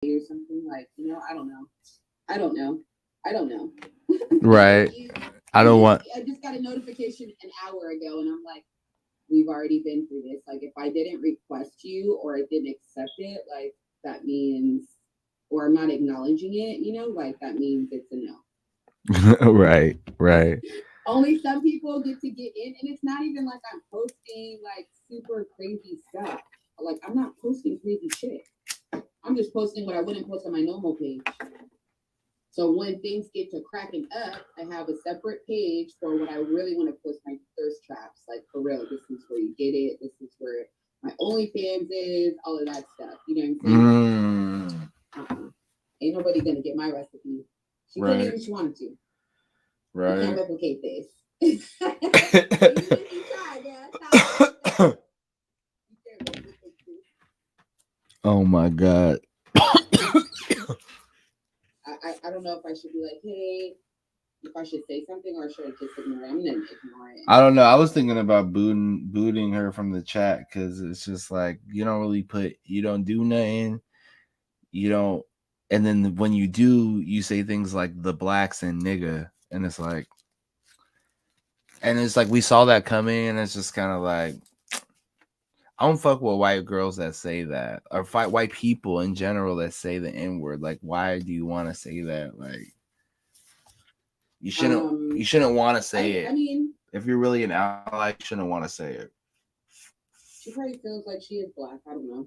or something. Like, I don't know. I don't know. I don't know. Right. I don't want. I just got a notification an hour ago, and I'm like, we've already been through this. Like, if I didn't request you or I didn't accept it, like that means, or I'm not acknowledging it, like that means it's a no. Right. Right. Only some people get to get in, and it's not even like I'm posting like super crazy stuff. Like, I'm not posting crazy shit. I'm just posting what I wouldn't post on my normal page. So when things get to cracking up, I have a separate page for what I really want to post my thirst traps. Like, for real, this is where you get it. This is where my OnlyFans is, all of that stuff. You know what I'm saying? Mm, Ain't nobody gonna get my recipe. She couldn't right. even if she wanted to. You can't Right. replicate this. Even if you try, girl, stop. You can't replicate this. Oh my god. I don't know if I should be like, hey, if I should say something or should I just ignore it? I'm gonna ignore it. I don't know. I was thinking about booting her from the chat because it's just like you don't really put, you don't do nothing, you don't, and then when you do, you say things like the blacks and nigga, and it's like we saw that coming, and it's just kind of like I don't fuck with white girls that say that, or fight white people in general that say the N word. Like, why do you want to say that? Like, you shouldn't want to say I it. mean, If you're really an ally, you shouldn't want to say it. she probably feels like she is black. I don't know.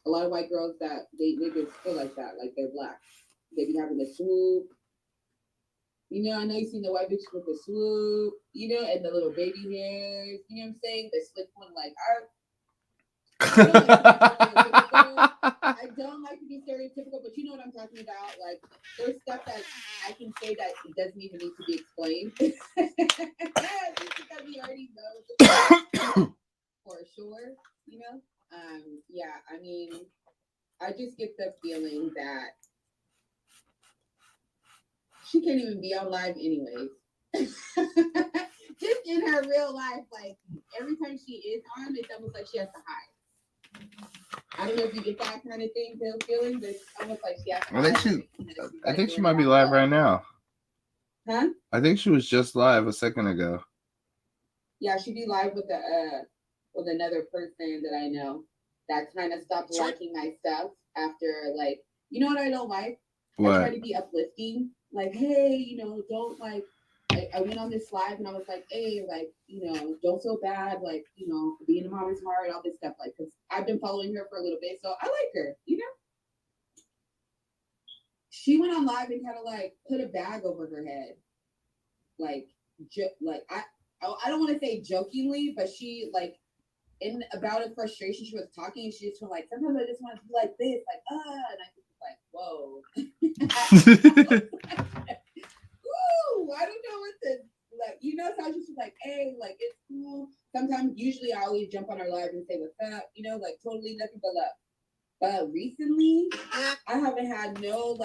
A lot of white girls that date niggas feel like that, like they're black. They be having the swoop. I know you seen the white bitches with the swoop, and the little baby hairs. You know what I'm saying? The slick one, like I don't like to be stereotypical. I don't like to be stereotypical, but you know what I'm talking about. Like, there's stuff that I can say that it doesn't even need to be explained. Just because we already know for sure, you know. Yeah, I mean, I just get the feeling that she can't even be on live anyways. Just in her real life, like every time she is on, it's almost like she has to hide. I don't know if you get that kind of thing, feeling, but it's almost like she has to I think hide. she, She's I like think she doing it might be on live low. right now. Huh? I think she was just live a second ago. Yeah, she'd be live with another person that I know that kind of stopped liking my stuff after, like, you know what I don't like? I try What? to be uplifting, like, hey, don't like. I went on this live and I was like, hey, like, don't feel bad, like, being a mom is hard, all this stuff, like, because I've been following her for a little bit, so I like her. She went on live and kind of like put a bag over her head, like, like I don't want to say jokingly, but she like in about her frustration, she was talking. And she just felt like sometimes I just want to be like this, like and I just was like, whoa, woo! I don't know what to like. So I was just like, hey, like it's cool. Sometimes, usually, I always jump on her live and say what's up. Like totally nothing but love. But recently, I haven't had no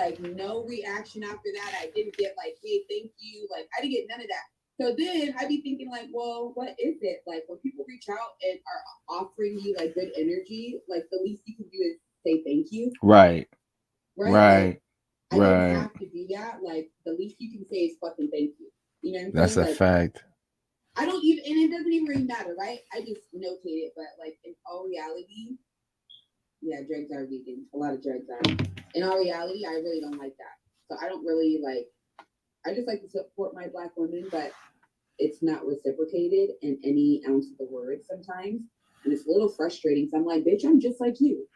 reaction after that. I didn't get like, hey, thank you. Like I didn't get none of that. So then I'd be thinking like, well, what is it? Like when people reach out and are offering you like good energy, like the least you can do is say thank you. Right. Right? Like Right. I don't Right. have to do that. Like the least you can say is fucking thank you. You know what I'm That's saying? a Like fact. I don't even, and it doesn't even really matter, right? I just notate it, but like in all reality, yeah, drugs are vegan. A lot of drugs are. In all reality, I really don't like that. So I don't really like. I just like to support my black women, but it's not reciprocated in any ounce of the word sometimes, and it's a little frustrating. So I'm like, bitch, I'm just like you.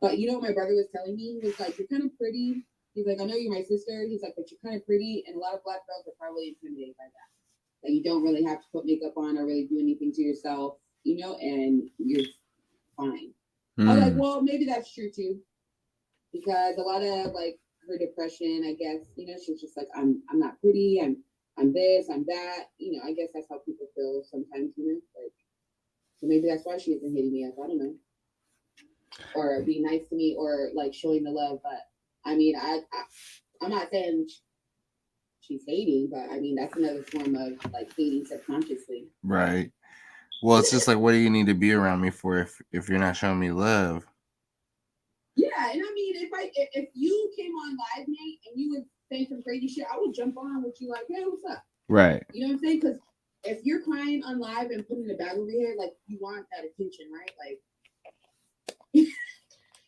But you know what my brother was telling me? He was like, you're kind of pretty. He's like, I know you're my sister. He's like, but you're kind of pretty, and a lot of black girls are probably intimidated by that. That you don't really have to put makeup on or really do anything to yourself, and you're fine. I was like, Mm. well, maybe that's true too, because a lot of like her depression, I guess, she was just like, I'm not pretty, I'm this, I'm that, I guess that's how people feel sometimes, like, so maybe that's why she isn't hitting me up. I don't know, or being nice to me, or like showing the love. But I mean, I'm not saying she's hating, but I mean that's another form of like hating subconsciously. Right. Well, it's just like, what do you need to be around me for if you're not showing me love? Yeah, and I mean, if you came on live, Nate, and you would say some crazy shit, I would jump on with you like, hey, what's up? Right. You know what I'm saying? Because if you're crying on live and putting a bag over your head, like you want that attention, right? Like,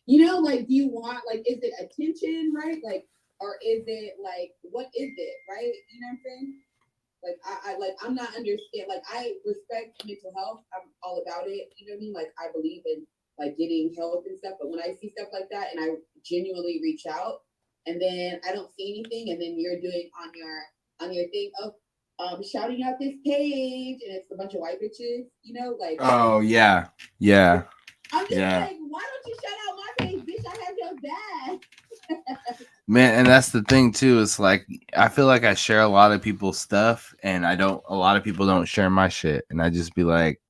you know, like do you want like is it attention, right? Like, or is it like what is it, right? You know what I'm saying? Like I like I'm not understand. Like I respect mental health. I'm all about it. You know what I mean? Like I believe in like getting help and stuff. But when I see stuff like that and I genuinely reach out, and then I don't see anything, and then you're doing on your thing of shouting out this page, and it's a bunch of white bitches. You know, like Oh yeah. Yeah. I'm just Yeah. like, why don't you shout out my page, bitch? I have your back. Man, and that's the thing too. It's like I feel like I share a lot of people's stuff, and a lot of people don't share my shit, and I just be like,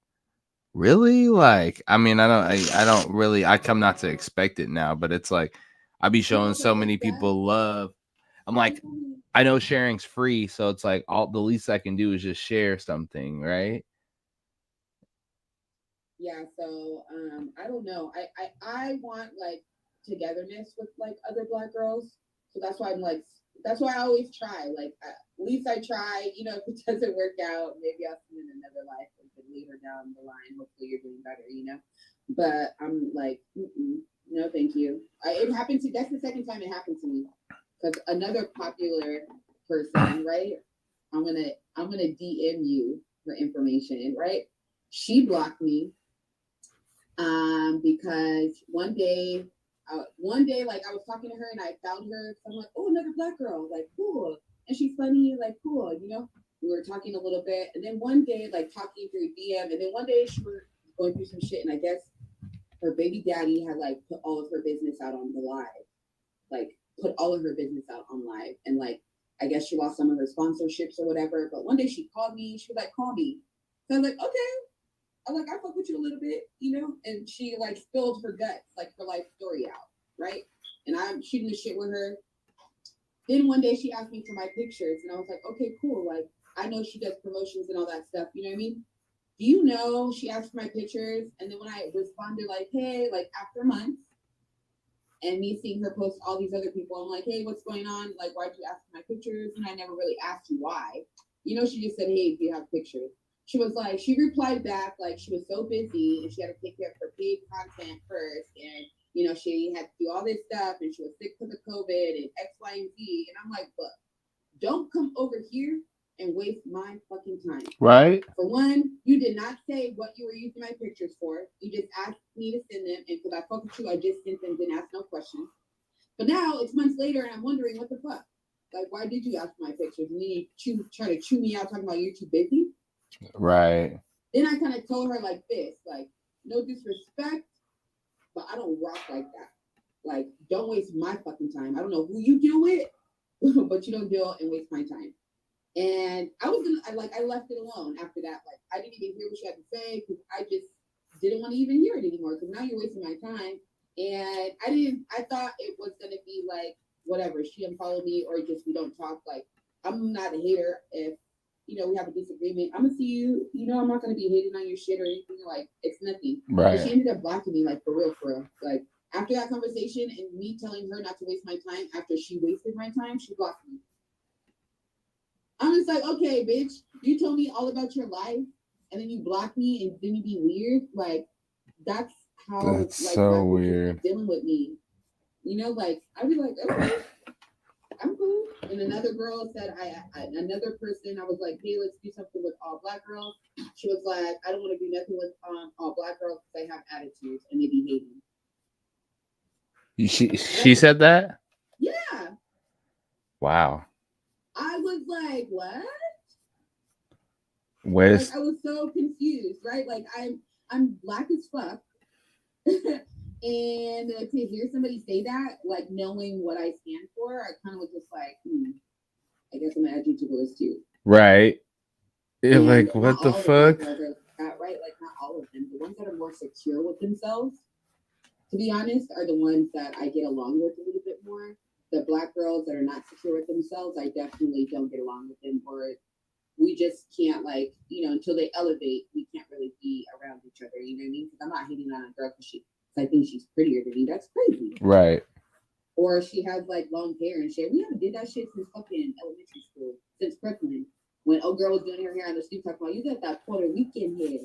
really? Like, I mean, I don't really. I come not to expect it now, but it's like I be showing so many people love. I'm like, I know sharing's free, so it's like all the least I can do is just share something, right? Yeah, so I don't know. I want like togetherness with like other black girls. So that's why I'm like that's why I always try. Like at least I try. You know, if it doesn't work out, maybe I'll see in another life and later down the line. Hopefully, you're doing better. You know, but I'm like, no, thank you. It happened to. That's the second time it happened to me because another popular person, right? I'm gonna DM you for information, right? She blocked me because one day, like I was talking to her and I found her. So I'm like, oh, another black girl, like cool, and she's funny, like cool, you know. We were talking a little bit, and then one day, like talking through DM, and then one day she was going through some shit, and I guess her baby daddy had like put all of her business out on the live, like put all of her business out on live, and like I guess she lost some of her sponsorships or whatever. But one day she called me. She was like, call me. So I was like, okay. I'm like, I fuck with you a little bit, you know? And she like spilled her guts, like her life story out, right? And I'm shooting the shit with her. Then one day she asked me for my pictures, and I was like, okay, cool. Like, I know she does promotions and all that stuff, you know what I mean? Do you know she asked for my pictures? And then when I responded, like, hey, like after months, and me seeing her post all these other people, I'm like, hey, what's going on? Like, why'd you ask for my pictures? And I never really asked you why. You know, she just said, hey, do you have pictures? She was like, she replied back, like, she was so busy and she had to take care of her paid content first. And, you know, she had to do all this stuff and she was sick because of COVID and X, Y, and Z. And I'm like, look, don't come over here and waste my fucking time. Right. For one, you did not say what you were using my pictures for. You just asked me to send them, and because I fuck with you, I just sent them, didn't ask no questions. But now it's months later, and I'm wondering what the fuck. Like, why did you ask for my pictures? And then you try to chew me out talking about you're too busy. Right. Then I kind of told her like this, like, no disrespect, but I don't rock like that. Like, don't waste my fucking time. I don't know who you deal with, but you don't deal and waste my time. And I left it alone after that. Like I didn't even hear what she had to say because I just didn't want to even hear it anymore. Because now you're wasting my time. And I thought it was gonna be like whatever. She unfollowed me or just we don't talk. Like I'm not a hater. If you know we have a disagreement, I'm gonna see you. You know I'm not gonna be hating on your shit or anything. Like it's nothing. Right. But she ended up blocking me like for real, for real. Like after that conversation and me telling her not to waste my time after she wasted my time, she blocked me. I'm just like, okay, bitch, you told me all about your life, and then you block me, and then you be weird. Like, that's how that's like so black weird. dealing with me. You know, like I'd be like, okay, I'm cool. And another girl said, another person, I was like, hey, let's do something with all black girls. She was like, I don't want to do nothing with all black girls because they have attitudes and they be hating. She said that? Yeah. Wow. I was like, what? Where's like, I was so confused, right? Like I'm black as fuck. And to hear somebody say that, like knowing what I stand for, I kind of was just like, I guess I'm an agitatist too. Right. Yeah, like And what the fuck? Right? Like not all of them. The ones that are more secure with themselves, to be honest, are the ones that I get along with a little bit more. The black girls that are not secure with themselves, I definitely don't get along with them, or we just can't until they elevate, we can't really be around each other. You know what I mean? Because I'm not hitting on a girl because I think she's prettier than me. That's crazy. Right. Or she has like long hair and shit. We haven't did that shit since fucking elementary school, since Brooklyn. When old girl was doing her hair on the street talking about, you got that Puerto Rican hair.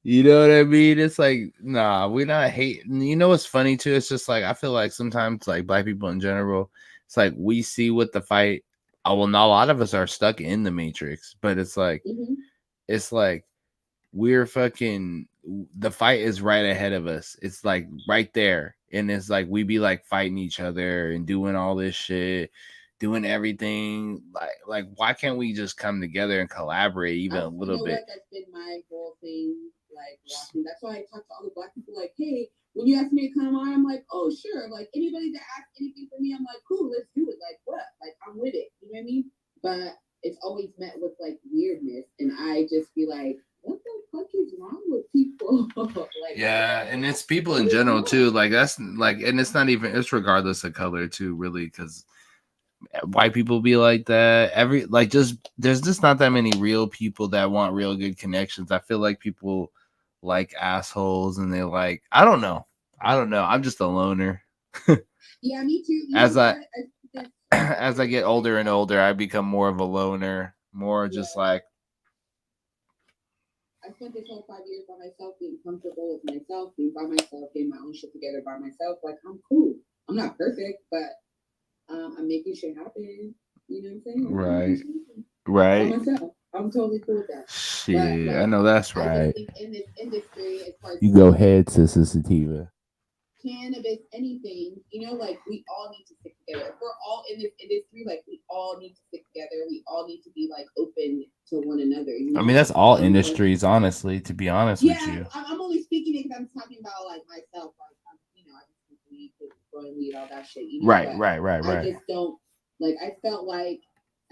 You know what I mean? It's like, nah, we're not hating. You know what's funny too? It's just like I feel like sometimes like black people in general, it's like we see what the fight. Oh well, not a lot of us are stuck in the matrix, but it's like we're fucking the fight is right ahead of us. It's like right there. And it's like we be like fighting each other and doing all this shit, doing everything. Like why can't we just come together and collaborate even a little bit? That's been my whole thing. Like watching. That's why I talk to all the black people. Like, hey, when you ask me to come on, I'm like, oh sure. Like anybody that asks anything for me, I'm like, cool, let's do it. Like what? Like I'm with it. You know what I mean? But it's always met with like weirdness, and I just be like, what the fuck is wrong with people? Like, yeah, and it's people in general too. Like that's like, and it's not even it's regardless of color too, really, because white people be like that. Every like just there's just not that many real people that want real good connections. I feel like people like assholes, and they like I don't know. I'm just a loner. Yeah, me too. As as I get older and older, I become more of a loner, more just like. I spent this whole 5 years by myself, being comfortable with myself, being by myself, getting my own shit together by myself. Like I'm cool. I'm not perfect, but I'm making shit happen. You know what I'm saying? Right. By myself. I'm totally cool with that. Shit, but, I know that's right. I think in this industry, as far as you go ahead, Sister Sativa. Cannabis, anything, you know, like we all need to stick together. If we're all in this industry, like we all need to stick together. We all need to be like open to one another. You know? I mean, that's all industries, honestly. To be honest with you, I'm only speaking because I'm talking about like myself. Like, you know, I just weed, growing weed, all that shit. You know? Right. I just don't like. I felt like,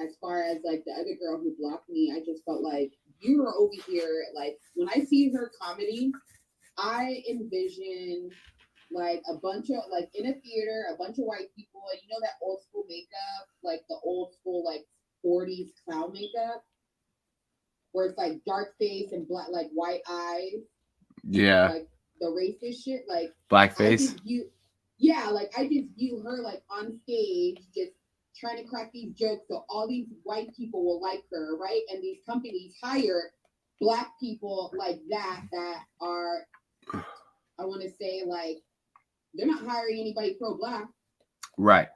as far as like the other girl who blocked me, I just felt like you were over here. Like when I see her comedy, I envision like a bunch of like in a theater, a bunch of white people, and you know that old school makeup, like the old school like 40s clown makeup, where it's like dark face and black, like white eyes. Yeah. Like the racist shit, like blackface. Like I just view her like on stage, just trying to crack these jokes, so all these white people will like her, right? And these companies hire black people like that are, I want to say, like, they're not hiring anybody pro-black. Right.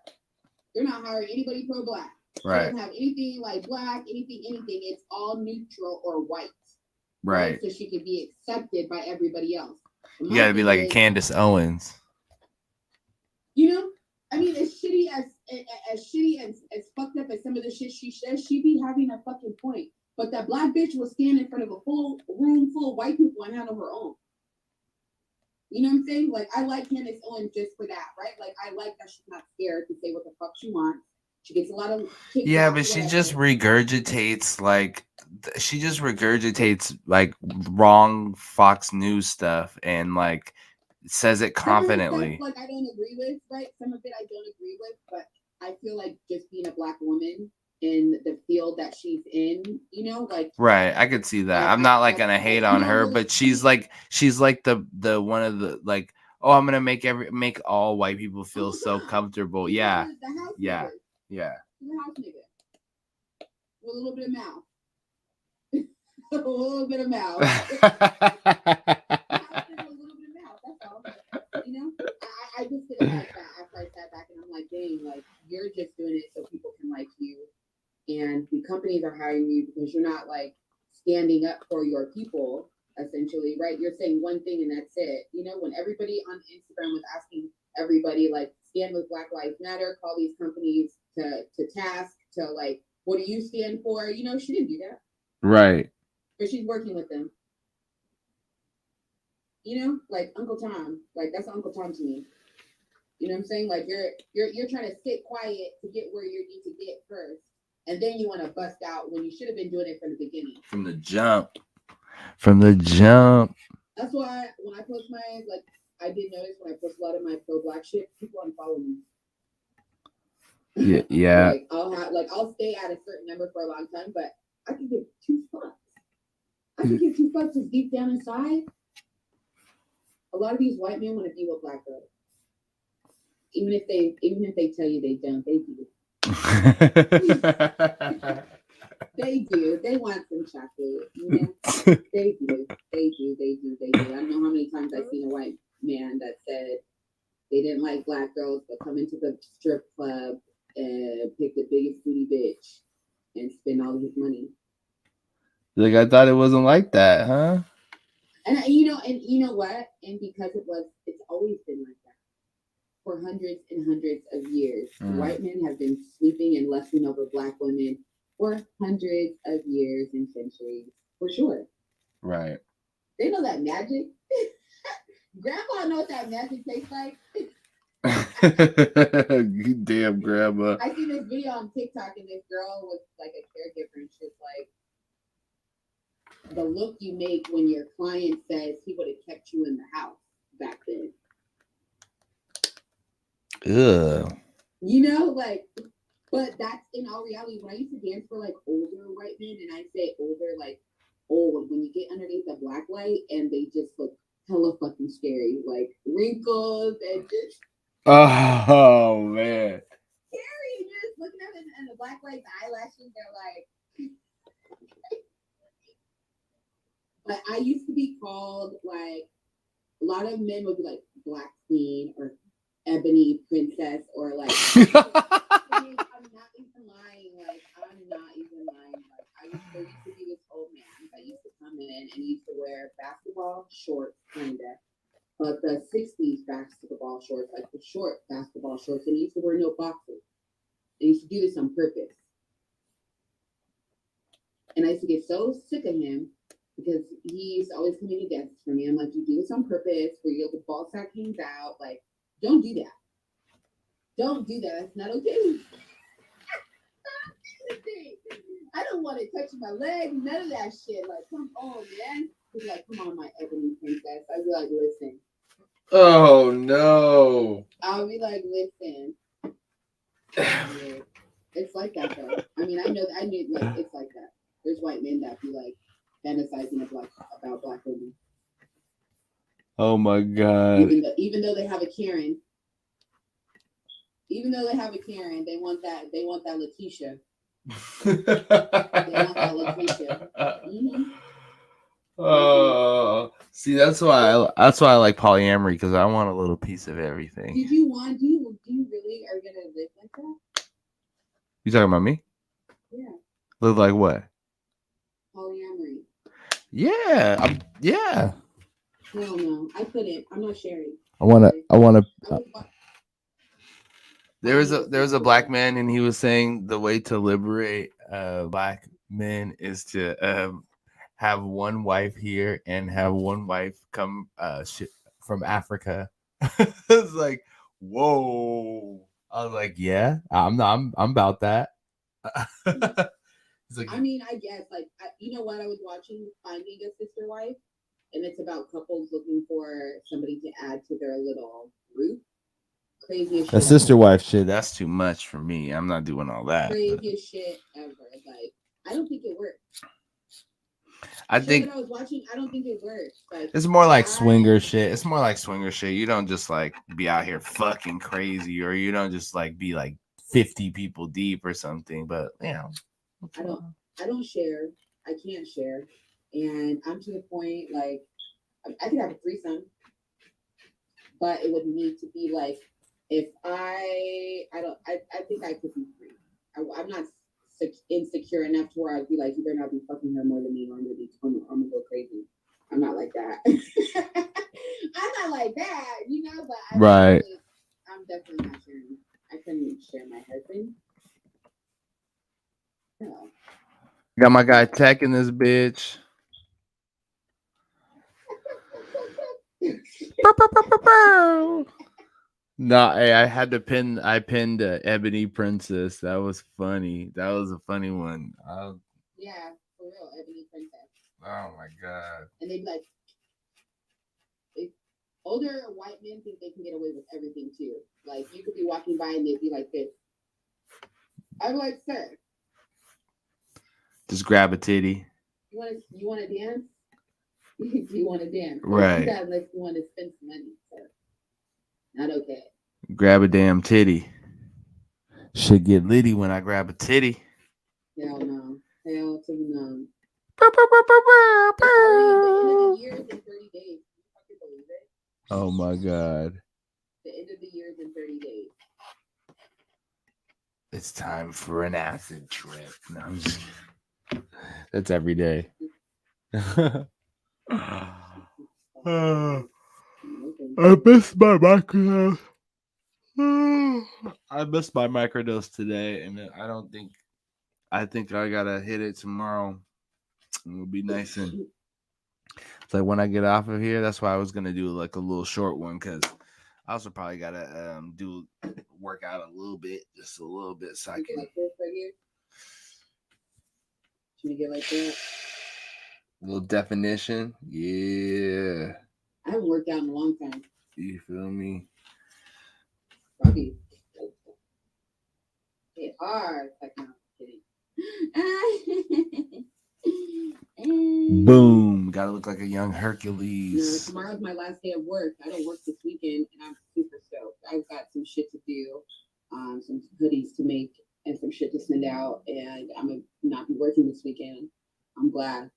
They're not hiring anybody pro-black. Right. They don't have anything like black, anything. It's all neutral or white. Right. So she could be accepted by everybody else. You got to be like a Candace Owens. You know, I mean, as shitty as fucked up as some of the shit she says, she be having a fucking point. But that black bitch will stand in front of a full room full of white people and handle her own. You know what I'm saying? Like, I like Candace Owens just for that, right? Like, I like that she's not scared to say what the fuck she wants. She gets a lot of yeah, but she just regurgitates like wrong Fox News stuff and like says it confidently. Stuff, like I don't agree with, right? Some of it I don't agree with, but I feel like just being a black woman in the field that she's in, you know, like right. I could see that. I'm not like gonna hate on her, but she's like the one of the like, oh, I'm gonna make all white people feel so comfortable. Yeah. Yeah. Yeah. The house nigga. With a little bit of mouth. A little bit of mouth. That's all. You know? I just didn't like that after I sat back and I'm like, dang, like you're just doing it so people can like you. And the companies are hiring you because you're not like standing up for your people, essentially, right? You're saying one thing and that's it. You know, when everybody on Instagram was asking everybody like stand with Black Lives Matter, call these companies to task, to like, what do you stand for? You know, she didn't do that. Right. But she's working with them. You know, like Uncle Tom, like that's Uncle Tom to me. You know what I'm saying? Like you're trying to sit quiet to get where you need to get first, and then you want to bust out when you should have been doing it from the beginning. From the jump. That's why when I post my like, I did notice when I post a lot of my pro-black shit, people unfollow me. Yeah. Like I'll stay at a certain number for a long time, but I can get 2 spots. I think if you fucked is deep down inside, a lot of these white men want to be with black girls. Even if they tell you they don't, they do. They do. They want some chocolate. You know? They do. They do. They do. They do. I don't know how many times I've seen a white man that said they didn't like black girls, but come into the strip club and pick the biggest booty bitch and spend all his money. Like, I thought it wasn't like that, huh? And you know what? And because it's always been like that for hundreds and hundreds of years. White men have been sweeping and lusting over black women for hundreds of years and centuries, for sure. Right. They know that magic. Grandpa knows what that magic tastes like. Damn, grandma. I seen this video on TikTok, and this girl was like a caregiver, and she's like, the look you make when your client says he would have kept you in the house back then. Ugh. You know, like, but that's in all reality. When I used to dance for like older white men, and I say older, like old, when you get underneath the black light and they just look hella fucking scary, like wrinkles and just. Oh man. Scary, just looking at it and the black light, the eyelashes, they're like. But I used to be called like a lot of men would be like Black Queen or Ebony Princess or like. I mean, I'm not even lying. Like I'm not even lying. Like there used to be this old man that used to come in and he used to wear basketball shorts, kinda, but the '60s basketball shorts, like the short basketball shorts, and he used to wear no boxers. And he used to do this on purpose. And I used to get so sick of him. Because he used to always come in and dance for me. I'm like, you do this on purpose where your ball sack hangs out. Like, don't do that. Don't do that. That's not okay. I don't want it touching my leg. None of that shit. Like, come on, man. He's like, come on, my ebony princess. I'd be like, listen. Oh, no. I'll be like, listen. It's like that, though. I mean, I knew, like, it's like that. There's white men that be like, fantasizing about black women. Oh my god! Even though they have a Karen, they want that. They want that Letitia. Oh, see, that's why I like polyamory, because I want a little piece of everything. Do you really are gonna live like that? You talking about me? Yeah. Live like what? Polyamory. Yeah, yeah. Hell no, I couldn't. I'm not sharing. I wanna. There was a black man, and he was saying the way to liberate black men is to have one wife here and have one wife come from Africa. It's like, whoa. I was like, yeah, I'm about that. Like, I mean, I guess, like, you know what? I was watching Finding a Sister Wife, and it's about couples looking for somebody to add to their little group. Craziest shit. A sister wife shit, that's too much for me. I'm not doing all that. Craziest shit ever. Like, I don't think it works. I think I was watching. I don't think it works. Like, it's more like swinger shit. It's more like swinger shit. You don't just like be out here fucking crazy, or you don't just like be like 50 people deep or something. But you know, I don't share. I can't share, and I'm to the point like I could have a threesome, but it would need to be like if I think I could be free. I'm not insecure enough to where I'd be like, you better not be fucking her more than me, or I'm gonna go crazy. I'm not like that. I'm not like that, you know. But I'm definitely not sharing. I couldn't share my husband. No. Got my guy Tech in this bitch. No, I had to pin. I pinned Ebony Princess. That was funny. That was a funny one. Yeah, for real, Ebony Princess. Oh my god. And they'd be like, older white men think they can get away with everything too. Like you could be walking by and they'd be like this. I'm like, sir. Just grab a titty. You want to dance? Do you want to dance? Don't do Right. that unless you want to spend some money. So not okay. Grab a damn titty. Should get litty when I grab a titty. Hell no. Hell to the no. It's already the end of the year is in 30 days. Can you fucking believe it? Oh my god. The end of the year is in 30 days. It's time for an acid trip. No, I'm just That's every day. I missed my microdose. I missed my microdose today, and I think I gotta hit it tomorrow. It'll be nice and it's like when I get off of here. That's why I was gonna do like a little short one because I also probably gotta do work out a little bit, just a little bit, so I can. Like this right here. Should we get like that? Little definition, yeah. I haven't worked out in a long time. You feel me? Probably hit hard. Like, no, kidding. Boom! Gotta look like a young No, Hercules. tomorrow's my last day of work. I don't work this weekend, and I'm super stoked. I've got some shit to do, some hoodies to make, and some shit to send out, and I'm gonna not be working this weekend. I'm glad.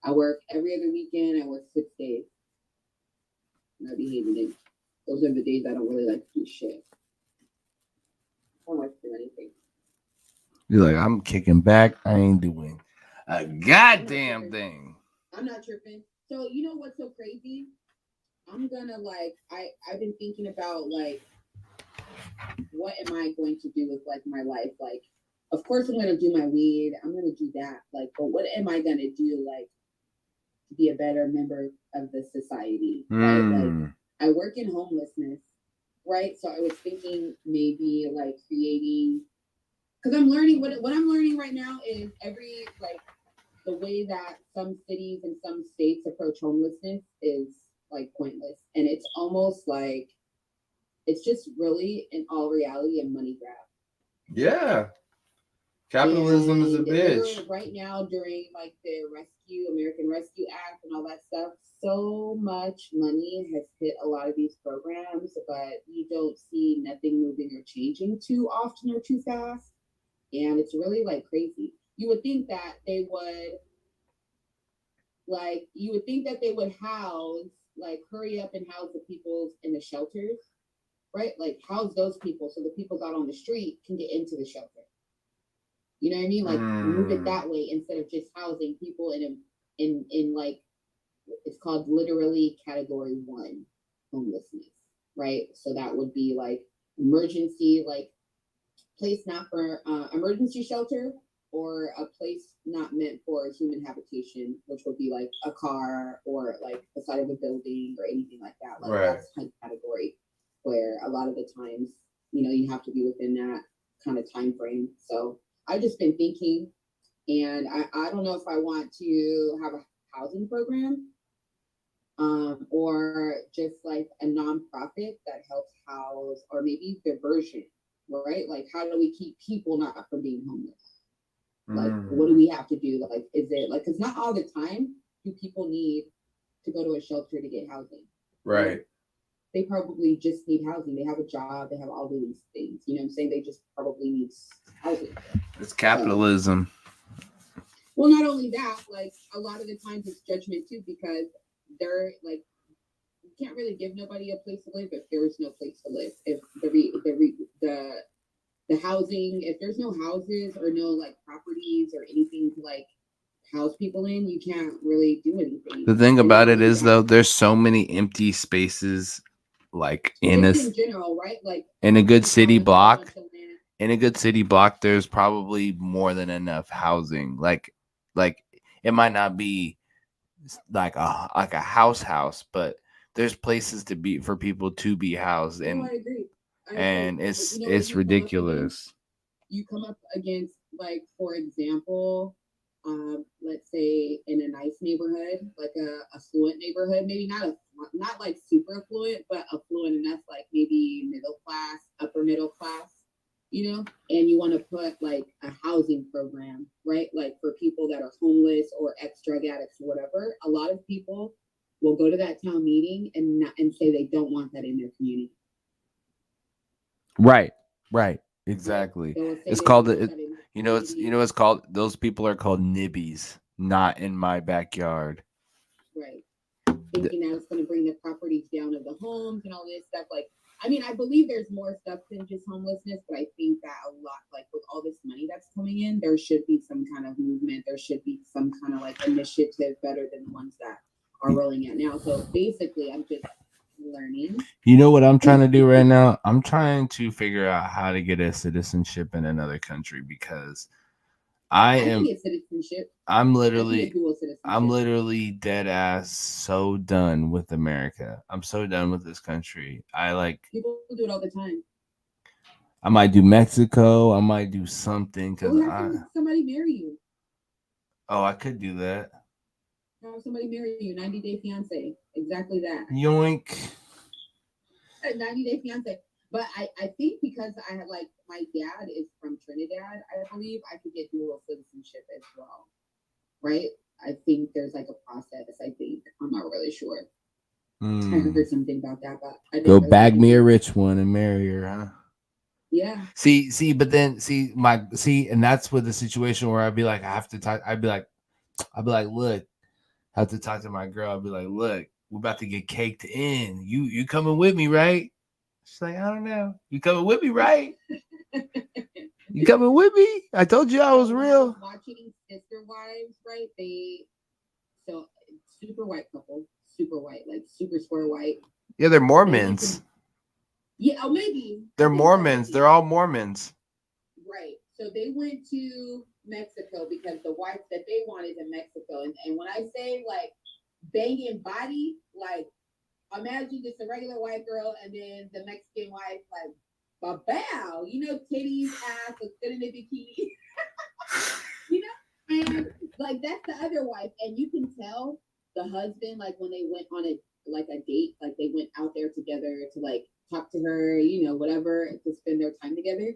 I work every other weekend. I work 6 days. And I be hating it. Those are the days I don't really like to do shit. I don't like to do anything. You're like, I'm kicking back. I ain't doing a goddamn thing. I'm not tripping. So you know what's so crazy? I'm gonna I've been thinking about like what am I going to do with like my life? Like, of course I'm gonna do my weed. I'm gonna do that. Like, but what am I gonna do like to be a better member of the society? Right? Like I work in homelessness, right? So I was thinking maybe like creating because I'm learning what I'm learning right now is every like the way that some cities and some states approach homelessness is like pointless. And it's almost like it's just really in all reality a money grab. Yeah. Capitalism is a And bitch. right now during like the American Rescue Act and all that stuff, so much money has hit a lot of these programs, but you don't see nothing moving or changing too often or too fast. And it's really like crazy. You would think that they would house like hurry up and house the people in the shelters, right? Like house those people so the people out on the street can get into the shelter. You know what I mean? Like move it that way instead of just housing people in like it's called literally category 1 homelessness, right? So that would be like emergency, like place not for emergency shelter or a place not meant for human habitation, which would be like a car or like the side of a building or anything like that. Like Right. that's a category where a lot of the times, you have to be within that kind of time frame. So I've just been thinking, and I don't know if I want to have a housing program or just like a nonprofit that helps house or maybe diversion, right? Like how do we keep people not from being homeless? Like, what do we have to do? Like, is it like, because not all the time do people need to go to a shelter to get housing. Right. They probably just need housing. They have a job. They have all these things. You know what I'm saying? They just probably need housing. It's capitalism. Well, not only that, like a lot of the times it's judgment too, because they're like, you can't really give nobody a place to live if there is no place to live. If the housing, if there's no houses or no like properties or anything to like house people in, you can't really do anything. The thing about it is though, there's so many empty spaces like in general, right? Like in a good city block. In a good city block, there's probably more than enough housing. Like it might not be like a house, but there's places to be for people to be housed, and I agree. And it's ridiculous. You come up against like, for example, let's say in a nice neighborhood, like a affluent neighborhood, maybe not like super affluent, but affluent enough, like maybe middle class, upper middle class. you know, and you want to put like a housing program, right? Like for people that are homeless or ex drug addicts or whatever. A lot of people will go to that town meeting and and say they don't want that in their community. Right. Right. Right? Exactly. They will say It's they don't called want it. that in their You community. know it's called. Those people are called nibbies. Not in my backyard. Right. Thinking that it's going to bring the properties down of the homes and all this stuff. Like, I mean, I believe there's more stuff than just homelessness, but I think that a lot, like with all this money that's coming in, there should be some kind of movement. There should be some kind of like initiative better than the ones that are rolling out now. So basically, I'm just learning. You know what I'm trying to do right now? I'm trying to figure out how to get a citizenship in another country because I I can am get citizenship. I'm I can get literally dual I'm citizenship. literally dead ass so done with America. I'm so done with this country. People do it all the time. I might do Mexico. I might do something Go because have somebody marry you. I could do that. Have somebody marry you. 90 Day Fiance. Exactly that. Yoink. 90 Day Fiance. But I think because I had like my dad is from Trinidad, I believe I could get dual citizenship as well. Right? I think there's like a process. I think I'm not really sure. I heard something about that, but I Go didn't really bag look me a into it. rich one and marry her, huh? Yeah. But then and that's with the situation where I'd be like, I have to talk. I'd be like, look, I have to talk to my girl. I'd be like, look, we're about to get caked in. You coming with me, right? She's like, I don't know. You coming with me, right? You coming with me? I told you I was When I was real. watching Sister Wives, right? So super white couple, super white, like super square white. Yeah, they're They went Mormons. to yeah, oh maybe I They're think so, Mormons. maybe. They're all Mormons. Right. So they went to Mexico because the wife that they wanted in Mexico. And when I say like banging body, like imagine just a regular white girl and then the Mexican wife, like, bow, titties, ass, looks good in a bikini, you know? And like that's the other wife. And you can tell the husband, like when they went on a date, like they went out there together to like talk to her, whatever, to spend their time together.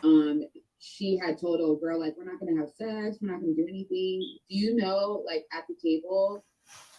um she had told old girl like we're not gonna have sex, we're not gonna do anything. Do you know, like at the table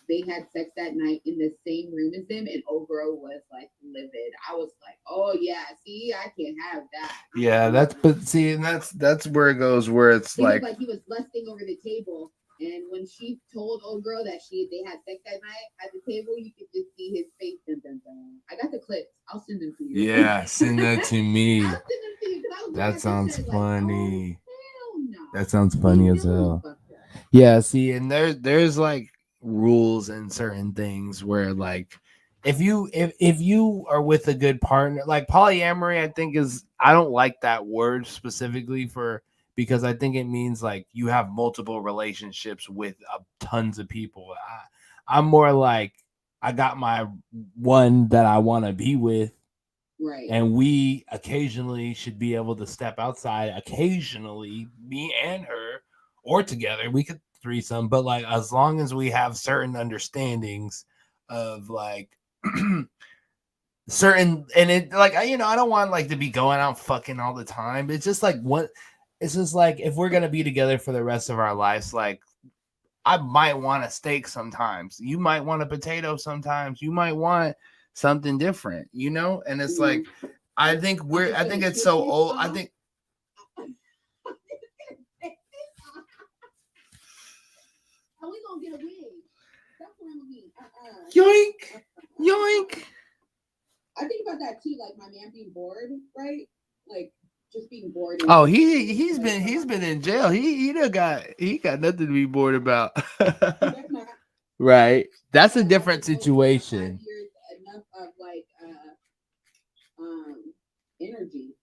they had sex that night in the same room as them, and old girl was like livid. I was like, oh yeah, see, I can't have that. Yeah, and that's where it goes where it's It was like like he was lusting over the table. And when she told old girl that they had sex that night at the table, you could just see his face. Dun, dun, dun. I got the clips. I'll send them to you. yeah, send that to me. I'll send them to you because I was looking That at sounds pictures like, oh funny. hell no. That sounds They funny as know hell. fucked up. Yeah, see, and there's like rules and certain things where like if you are with a good partner, like polyamory, I think I don't like that word specifically for because I think it means like you have multiple relationships with tons of people. I'm more like I got my one that I want to be with, Right. and we occasionally should be able to step outside. Occasionally, me and her, or together, we could threesome. But like, as long as we have certain understandings of like certain, and it like I don't want like to be going out fucking all the time. It's just like what. It's just like if we're gonna be together for the rest of our lives, like I might want a steak sometimes. You might want a potato sometimes. You might want something different, And it's like I think it's so old. I think Are we gonna get a wig? Stop playing with me. yoink, yoink. I think about that too, like my man being bored, right? Like just being bored. Oh, he's been in jail. He got nothing to be bored about. Right. That's a different situation. Enough of like energy.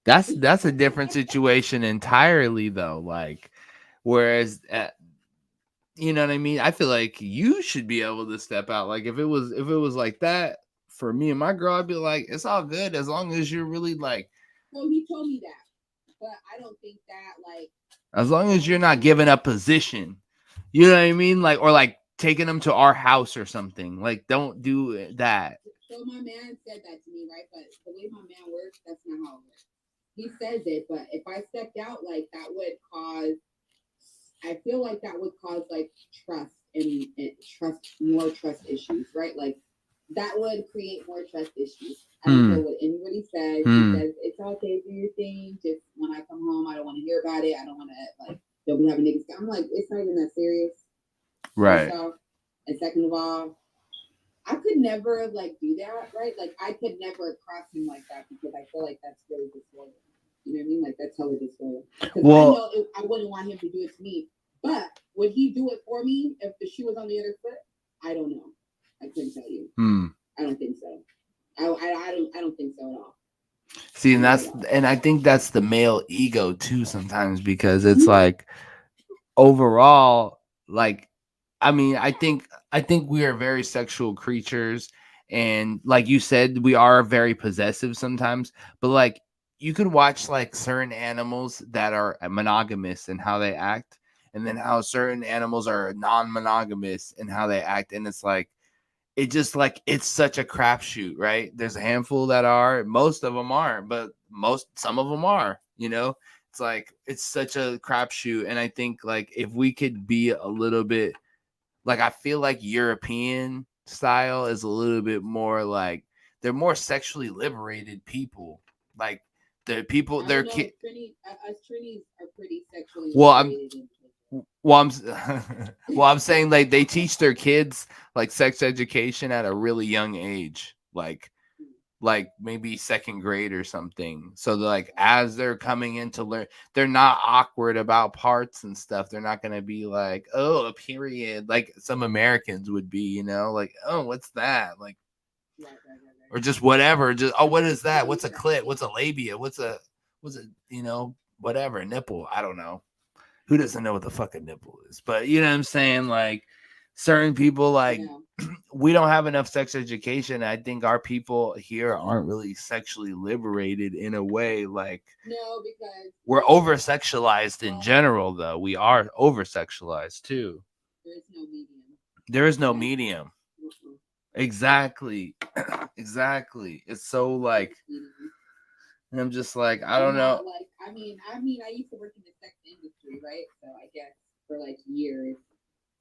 That's a different situation entirely though. Like whereas you know what I mean? I feel like you should be able to step out. Like if it was like that for me and my girl, I'd be like, it's all good as long as you're really like. Well, he told me that, but I don't think that like. As long as you're not giving up position, you know what I mean? Like or like taking them to our house or something. Like don't do that. So my man said that to me, right? But the way my man works, that's not how it works. he says it, but if I stepped out, like that would cause. I feel like that would cause like trust and more trust issues, right? Like that would create more trust issues. I don't care what anybody says. He says it's okay, do your thing. Just when I come home, I don't want to hear about it. I don't want to like don't be having niggas. I'm like, it's not even that serious. Right. First off, and second of all, I could never like do that, right? Like I could never cross him like that because I feel like that's really disloyal. You know what I mean? Like that's hella disloyal. Because I know I wouldn't want him to do it to me, but would he do it for me if the shoe was on the other foot? I don't know. I couldn't tell you. I don't think so. I don't think so at all. See, and I think that's the male ego too sometimes, because it's like overall, like, I mean, I think we are very sexual creatures, and like you said, we are very possessive sometimes, but like you could watch like certain animals that are monogamous and how they act, and then how certain animals are non-monogamous and how they act, and it's like it just like it's such a crapshoot, right? There's a handful that are, most of them aren't, but some of them are, you know. It's like it's such a crapshoot, and I think like if we could be a little bit like, I feel like European style is a little bit more like they're more sexually liberated people, like the people they're us Trinis are pretty sexually liberated. I'm saying like they teach their kids like sex education at a really young age, like maybe second grade or something. So like as they're coming in to learn, they're not awkward about parts and stuff. They're not gonna be like, oh, a period, like some Americans would be, you know, like, oh, what's that, like, or just whatever, just, oh, what is that? What's a clit? What's a labia? What's a you know, whatever, a nipple? I don't know. Who doesn't know what the fucking nipple is? But you know what I'm saying? Like certain people, like we don't have enough sex education. I think our people here aren't really sexually liberated in a way. Like, no, because we're over sexualized in general, though. We are over sexualized too. There is no medium. There is no medium. Exactly. Exactly. It's so like, and I'm just like, I don't know. Like, I mean, I used to work in the sex industry, right? So I guess for like years,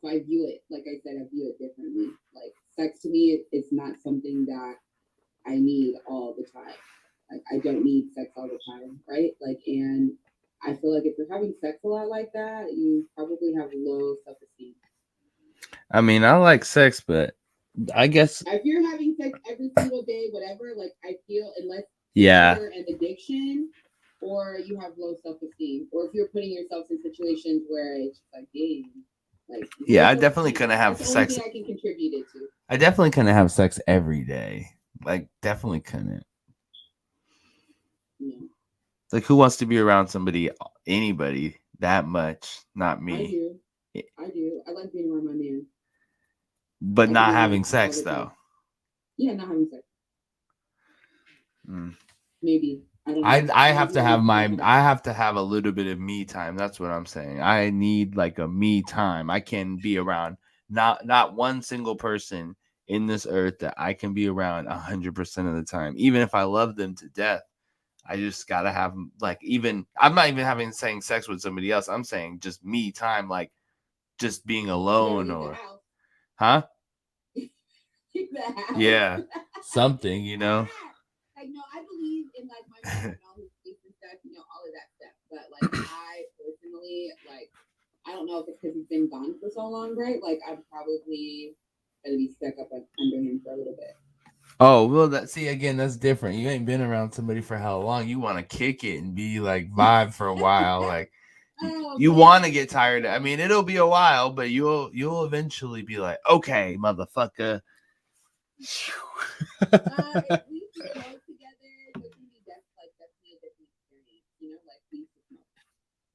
so I view it, like I said, I view it differently. Like sex to me, it's not something that I need all the time. Like I don't need sex all the time, right? Like, and I feel like if you're having sex a lot like that, you probably have low self-esteem. I mean, I like sex, but I guess if you're having sex every single day, whatever, like I feel unless you're an addiction or you have low self-esteem, or if you're putting yourself in situations where it's just like, dang, like I definitely couldn't have sex. I can contribute it to. I definitely couldn't have sex every day. Like, definitely couldn't. Yeah. Like, who wants to be around anybody that much? Not me. I do. I like being around my man. But not having sex, though. Yeah, not having sex. Maybe. I have to have a little bit of me time. That's what I'm saying. I need like a me time. I can be around not one single person in this earth that I can be around 100% of the time. Even if I love them to death, I just gotta have like, even I'm not even saying sex with somebody else. I'm saying just me time, like just being alone or huh? Yeah, something, you know. Like, no, I believe in like my mom and all his beliefs and stuff, you know, all of that stuff. But like, I personally, like, I don't know if it's because he's been gone for so long, right? Like, I'm probably gonna be stuck up under him for a little bit. Oh, well, that's different. You ain't been around somebody for how long? You want to kick it and be like vibe for a while, like. You want to get tired. I mean, it'll be a while, but you'll eventually be like, okay, motherfucker. If we used to smoke together, it would be definitely a different experience. You know, like we used to smoke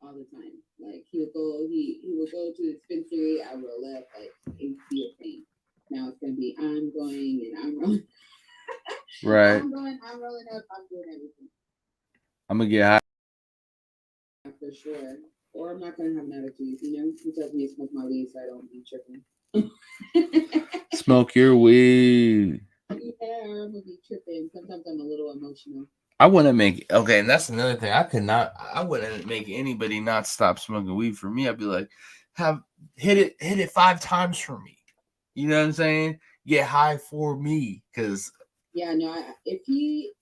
all the time. Like he would go to the dispensary, I would roll up, like it'd be a thing. Now it's gonna be I'm going and I'm rolling. Right. I'm rolling up, I'm doing everything. I'm gonna get high. For sure. Or I'm not gonna have an attitude, you know? He tells me to smoke my weed so I don't be tripping. Smoke your weed. Yeah, I'm gonna be tripping. Sometimes I'm a little emotional. I wouldn't make okay, and that's another thing. I wouldn't make anybody not stop smoking weed. For me, I'd be like, have hit it 5 times for me. You know what I'm saying? Get high for me, because Yeah, no. If he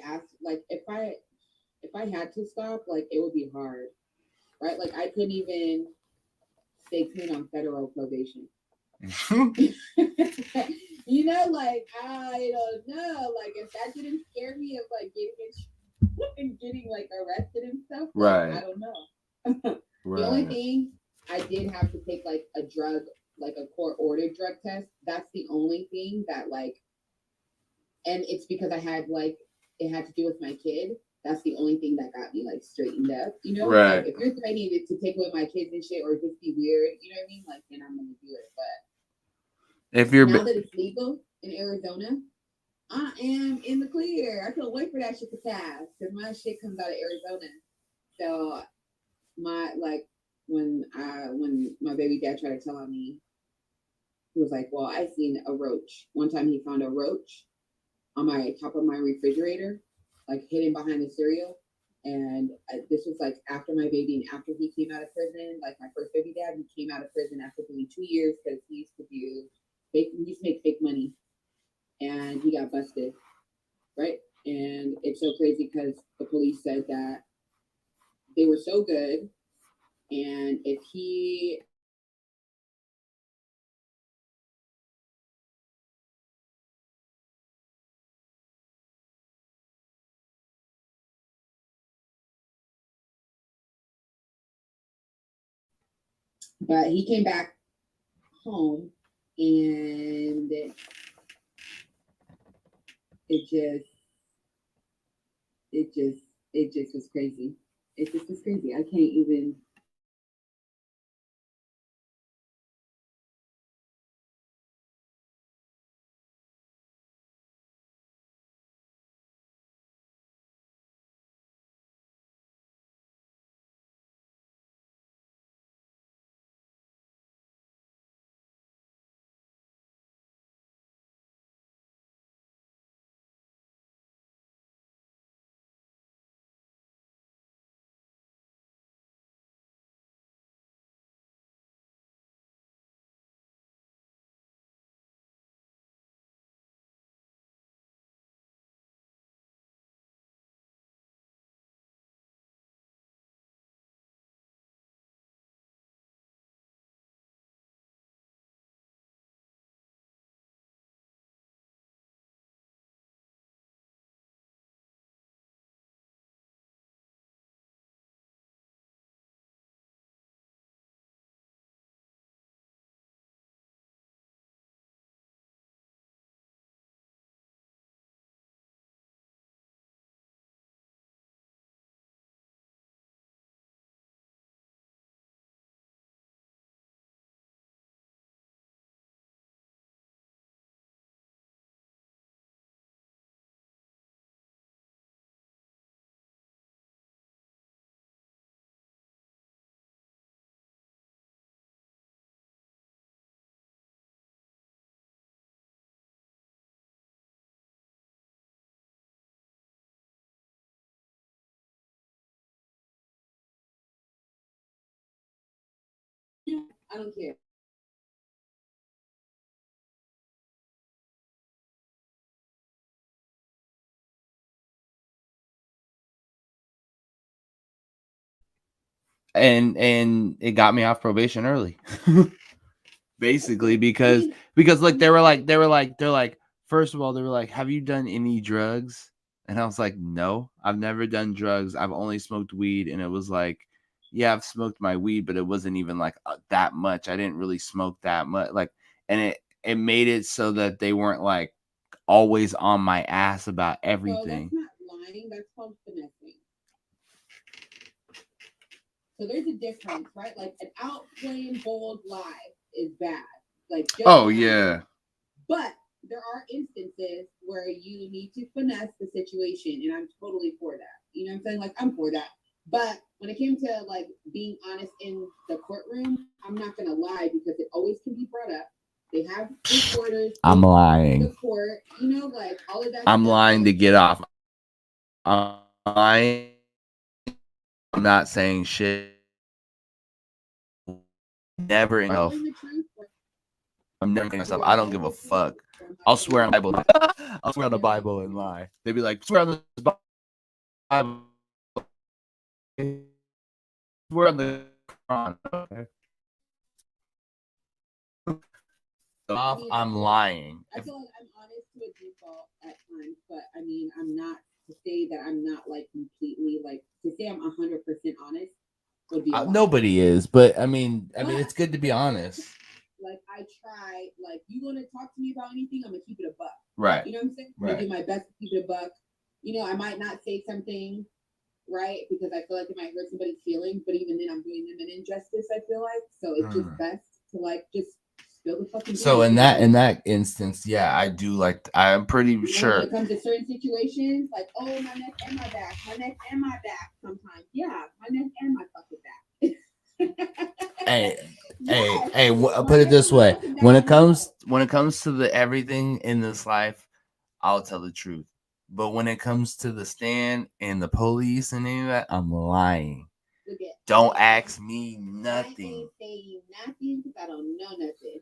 asked, like, if I had to stop, like, it would be hard, right? Like, I couldn't even stay clean on federal probation. You know, like, I don't know, like, if that didn't scare me of like getting like arrested and stuff, like, I right, don't know. The only right, thing, I did have to take like a drug, like a court ordered drug test. That's the only thing that, like, and it's because I had like, it had to do with my kid. That's the only thing that got me like straightened up. You know, like, right. if you're threatening to take away my kids and shit, or just be weird, you know what I mean? Like, then I'm gonna do it. If But you're now that it's legal in Arizona, I am in the clear. I can't wait for that shit to pass because my shit comes out of Arizona. So my, like, when my baby dad tried to tell on me, he was like, "Well, I seen a roach. One time he found a roach on my top of my refrigerator, like hidden behind the cereal." And this was like after my baby and after he came out of prison. Like, my first baby dad, he came out of prison after doing 2 years because he used to do fake. He used to make fake money, and he got busted, right? And it's so crazy because the police said that they were so good, and if he, but he came back home, and it just, it just, it just was crazy. It just was crazy. I can't even. I don't care. And it got me off probation early. Basically, Okay, I because mean, like I'm not like, they're like, first of all, they were like, have you done any drugs? And I was like, no, I've never done drugs. I've only smoked weed. And it was like, yeah, I've smoked my weed, but it wasn't even like that much. I didn't really smoke that much. Like, and it made it so that they weren't like always on my ass about so that's everything. not lying. That's called finessing. So there's a difference, right? Like, an outflame bold lie is bad. Like, just Oh lying. yeah. But there are instances where you need to finesse the situation, and I'm totally for that. You know what I'm saying? Like, I'm for that. But when it came to like being honest in the courtroom, I'm not gonna lie because it always can be brought up. They have reporters. I'm The lying. court, you know, like all of that. I'm stuff. lying to get off. I'm lying. I'm not saying shit. Never in Telling the truth. I'm never gonna stop. I don't give a fuck. I'll swear on the Bible. I'll swear on the Bible and lie. They'd be like, swear on the Bible. Swear on the Quran. Okay. Off, I'm lying. I feel like I'm honest to a default at times, but I mean, I'm not to say that I'm not like completely like to say I'm 100% honest would be a lie. Nobody is, but I mean, it's good to be honest. Like I try, like you want to talk to me about anything, I'm gonna keep it a buck. Right. You know what I'm saying? I'm gonna do my best to keep it a buck. You know, I might not say something right because I feel like it might hurt somebody's feelings, but even then, I'm doing them an injustice. I feel like so it's just best to like just spill the fucking. So in that instance, yeah, I do like. I'm pretty sure. When it comes to certain situations, like oh my neck and my back, my neck and my back. Sometimes, yeah, my neck and my fucking back. Hey, put it this way: when it comes to the everything in this life, I'll tell the truth. But when it comes to the stand and the police and any of that, I'm lying. Don't ask me nothing. I ain't saying nothing because I don't know nothing.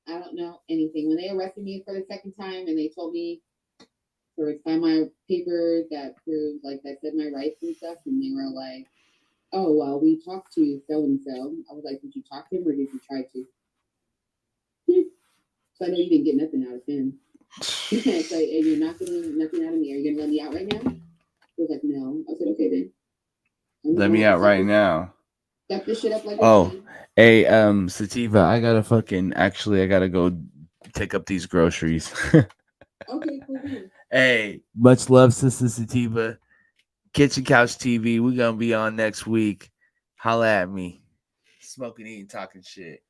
I don't know anything. When they arrested me for the second time and they told me to sign my paper that proved like I said my rights and stuff, and they were like, oh, well, we talked to so-and-so. I was like, did you talk to him or did you try to? So I know you didn't get nothing out of him. So, and you're not getting nothing out of me. Are you going to let me out right now? He was like, no. I said, okay, then. Let me out right now. Step this shit up like hey, Sativa, I gotta go pick up these groceries. Okay, cool. Hey, much love, Sister Sativa. Kitchen Couch TV. We're gonna be on next week. Holla at me. Smoking, eating, talking shit.